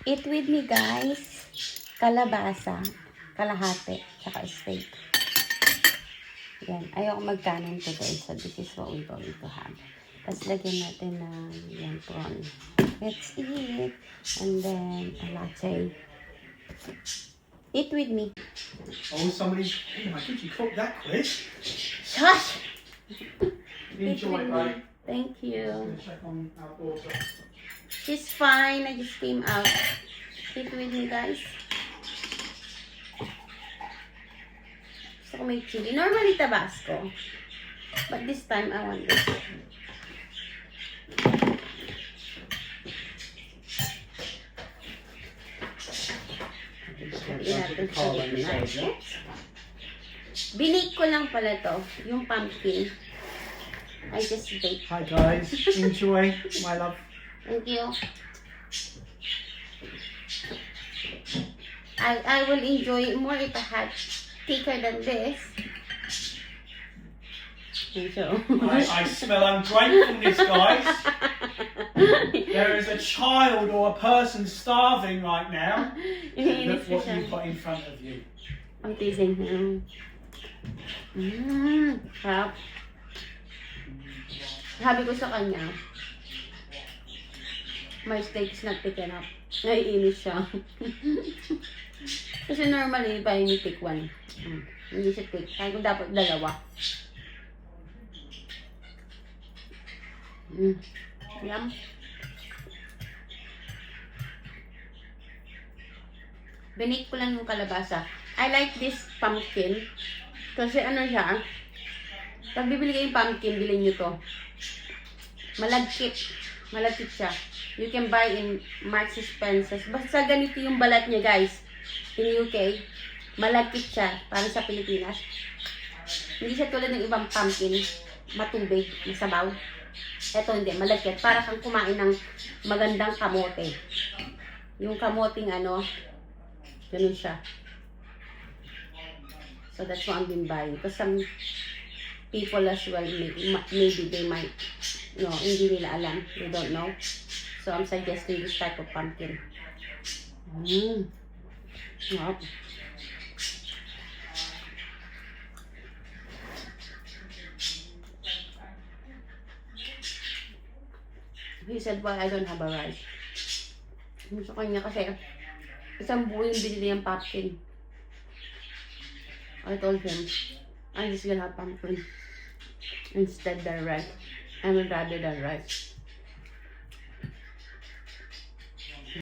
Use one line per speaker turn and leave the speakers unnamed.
Eat with me, guys. Kalabasa, kalahati, tsaka steak. Yan. Ayoko magkanin today, so this is what we're going to have. Tapos lagyan natin ng yan prawn. Let's eat. And then a latte. Eat with me.
Oh, somebody's. Oh my God, you cooked that quick.
Shush!
Enjoy, mate.
Thank you.
Check on our daughter.
She's fine. I just came out. Eat with me, guys. Gusto ko may chili. Normally Tabasco. But this time, I want this. Binake ko lang pala to. Yung pumpkin. I just baked.
Hi guys, enjoy, my love.
Thank you. I will enjoy it more if I had thicker than this. So.
I smell ungratefulness, guys. There is a child or a person starving right now. Look what you've got in front of you.
I'm teasing him. Harap. Sabi ko sa kanya, my steak is not thick enough. Naiinis siya. Kasi normally, pa yung thick one. Hindi siya thick. Kaya ko dapat dalawa. Yum. Binake ko lang yung kalabasa. I like this pumpkin. Kasi ano siya, pag bibili kayong pumpkin, bilhin nyo to. Malagkit. Malagkit siya. You can buy in Marks Spencer. Basta ganito yung balat niya, guys. In UK, malagkit siya. Parang sa Pilipinas. Hindi siya tulad ng ibang pumpkin. Matubig, masabaw. Ito hindi, malagkit. Para kang kumain ng magandang kamote. Yung kamoting ano, ganun siya. So that's what I've been buying. Because some people as well, maybe they might, hindi nila alam. They don't know. So I'm suggesting this type of pumpkin. Yep. He said, well, I don't have a rice. Sa kanya kasi, isang buo yung binili ng pumpkin. I told him, I'm just gonna have pumpkin instead than rice. I would rather than rice.